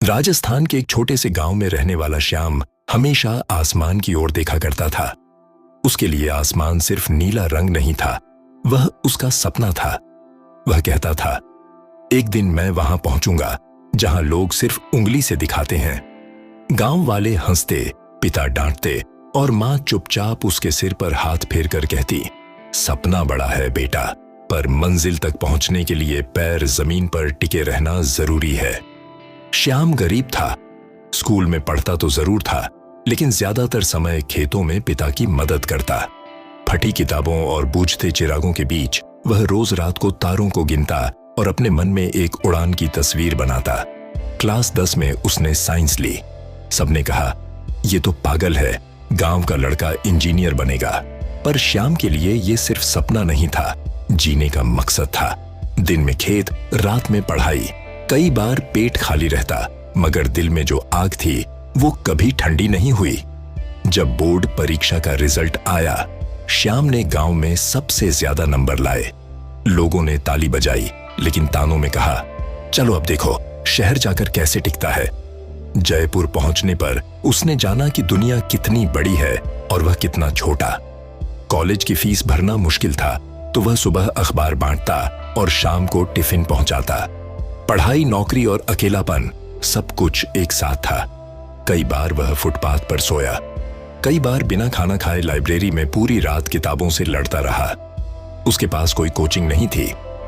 राजस्थान के एक छोटे से गांव में रहने वाला श्याम हमेशा आसमान की ओर देखा करता था। उसके लिए आसमान सिर्फ नीला रंग नहीं था, वह उसका सपना था। वह कहता था, एक दिन मैं वहां पहुंचूंगा जहां लोग सिर्फ उंगली से दिखाते हैं। गांव वाले हंसते, पिता डांटते और मां चुपचाप उसके सिर पर हाथ फेरकर कहती, सपना बड़ा है बेटा, पर मंजिल तक पहुंचने के लिए पैर जमीन पर टिके रहना जरूरी है। श्याम गरीब था, स्कूल में पढ़ता तो जरूर था, लेकिन ज्यादातर समय खेतों में पिता की मदद करता। फटी किताबों और बूझते चिरागों के बीच वह रोज रात को तारों को गिनता और अपने मन में एक उड़ान की तस्वीर बनाता। क्लास 10 में उसने साइंस ली। सबने कहा, ये तो पागल है, गांव का लड़का इंजीनियर बनेगा। पर श्याम के लिए ये सिर्फ सपना नहीं था, जीने का मकसद था। दिन में खेत, रात में पढ़ाई। कई बार पेट खाली रहता, मगर दिल में जो आग थी वो कभी ठंडी नहीं हुई। जब बोर्ड परीक्षा का रिजल्ट आया, श्याम ने गांव में सबसे ज्यादा नंबर लाए। लोगों ने ताली बजाई, लेकिन तानों में कहा, चलो अब देखो शहर जाकर कैसे टिकता है। जयपुर पहुंचने पर उसने जाना कि दुनिया कितनी बड़ी है और वह कितना छोटा। कॉलेज की फीस भरना मुश्किल था, तो वह सुबह अखबार बांटता और शाम को टिफिन पहुंचाता। पढ़ाई, नौकरी और अकेलापन, सब कुछ एक साथ था। कई बार वह फुटपाथ पर सोया, कई बार बिना खाना खाए लाइब्रेरी में पूरी रात किताबों से लड़ता रहा। उसके पास कोई कोचिंग नहीं थी,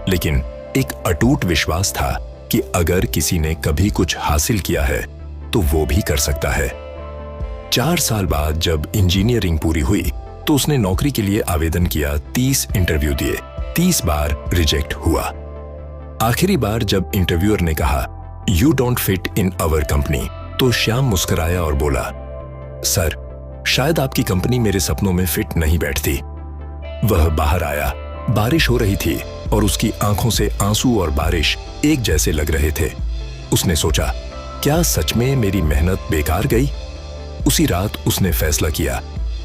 लेकिन एक अटूट विश्वास था कि अगर किसी ने कभी कुछ हासिल किया है तो वो भी कर सकता है। 4 साल बाद जब इंजीनियरिंग पूरी हुई तो उसने नौकरी के लिए आवेदन किया। 30 इंटरव्यू दिए, 30 बार रिजेक्ट हुआ। आखिरी बार जब इंटरव्यूअर ने कहा, you don't fit in our company, तो श्याम मुस्कुराया और बोला, सर, शायद आपकी कंपनी मेरे सपनों में फिट नहीं बैठती। वह बाहर आया, बारिश हो रही थी और उसकी आंखों से आंसू और बारिश एक जैसे लग रहे थे। उसने सोचा, क्या सच में मेरी मेहनत बेकार गई? उसी रात उसने फैसला किया,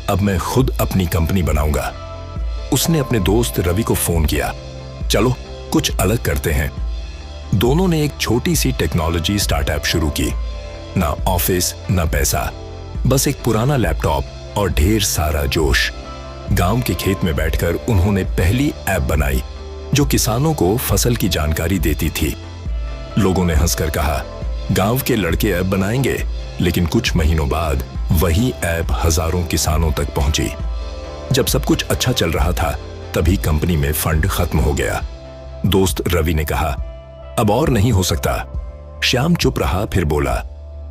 अब मैं खुद अपनी कंपनी बनाऊंगा। उसने अपने दोस्त रवि को फोन किया, चलो कुछ अलग करते हैं। दोनों ने एक छोटी सी टेक्नोलॉजी स्टार्टअप शुरू की। ना ऑफिस, ना पैसा, बस एक पुराना लैपटॉप और ढेर सारा जोश। गांव के खेत में बैठकर उन्होंने पहली ऐप बनाई जो किसानों को फसल की जानकारी देती थी। लोगों ने हंसकर कहा, गांव के लड़के ऐप बनाएंगे, लेकिन कुछ महीनों बाद वही ऐप हजारों किसानों तक पहुंची। जब सब कुछ अच्छा चल रहा था, तभी कंपनी में फंड खत्म हो गया। दोस्त रवि ने कहा, अब और नहीं हो सकता। श्याम चुप रहा, फिर बोला,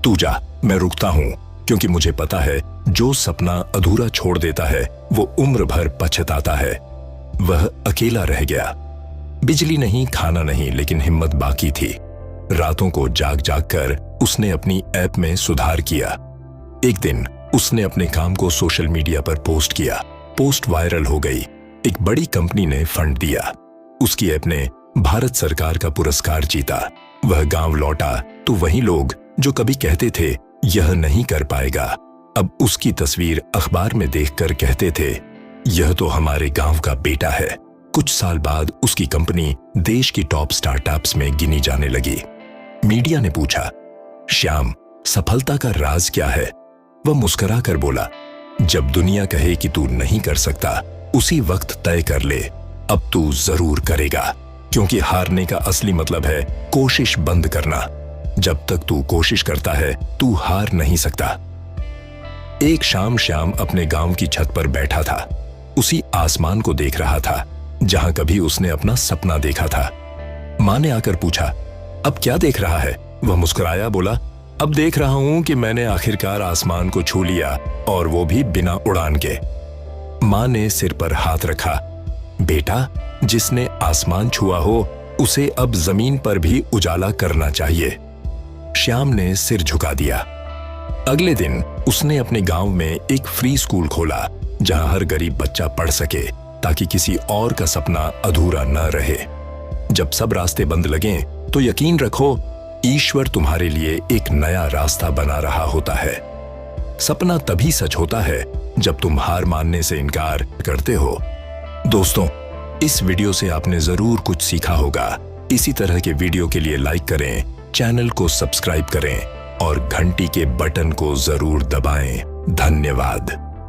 तू जा, मैं रुकता हूं, क्योंकि मुझे पता है जो सपना अधूरा छोड़ देता है वो उम्र भर पछताता है। वह अकेला रह गया। बिजली नहीं, खाना नहीं, लेकिन हिम्मत बाकी थी। रातों को जाग जाग कर उसने अपनी ऐप में सुधार किया। एक दिन उसने अपने काम को सोशल मीडिया पर पोस्ट किया। पोस्ट वायरल हो गई। एक बड़ी कंपनी ने फंड दिया। उसकी ऐप ने भारत सरकार का पुरस्कार जीता। वह गांव लौटा तो वही लोग जो कभी कहते थे यह नहीं कर पाएगा, अब उसकी तस्वीर अखबार में देखकर कहते थे, यह तो हमारे गांव का बेटा है। कुछ साल बाद उसकी कंपनी देश की टॉप स्टार्टअप्स में गिनी जाने लगी। मीडिया ने पूछा, श्याम, सफलता का राज क्या है? वह मुस्कुरा कर बोला, जब दुनिया कहे कि तू नहीं कर सकता, उसी वक्त तय कर ले, अब तू जरूर करेगा, क्योंकि हारने का असली मतलब है कोशिश बंद करना। जब तक तू कोशिश करता है, तू हार नहीं सकता। एक शाम श्याम अपने गांव की छत पर बैठा था। उसी आसमान को देख रहा था जहां कभी उसने अपना सपना देखा था। मां ने आकर पूछा, अब क्या देख रहा है? वह मुस्कुराया, बोला, अब देख रहा हूं कि मैंने आखिरकार आसमान को छू लिया, और वो भी बिना उड़ान के। मां ने सिर पर हाथ रखा, बेटा, जिसने आसमान छुआ हो उसे अब जमीन पर भी उजाला करना चाहिए। श्याम ने सिर झुका दिया। अगले दिन उसने अपने गांव में एक फ्री स्कूल खोला जहां हर गरीब बच्चा पढ़ सके, ताकि किसी और का सपना अधूरा न रहे। जब सब रास्ते बंद लगे तो यकीन रखो, ईश्वर तुम्हारे लिए एक नया रास्ता बना रहा होता है। सपना तभी सच होता है जब तुम हार मानने से इनकार करते हो। दोस्तों, इस वीडियो से आपने जरूर कुछ सीखा होगा। इसी तरह के वीडियो के लिए लाइक करें, चैनल को सब्सक्राइब करें और घंटी के बटन को जरूर दबाएं। धन्यवाद।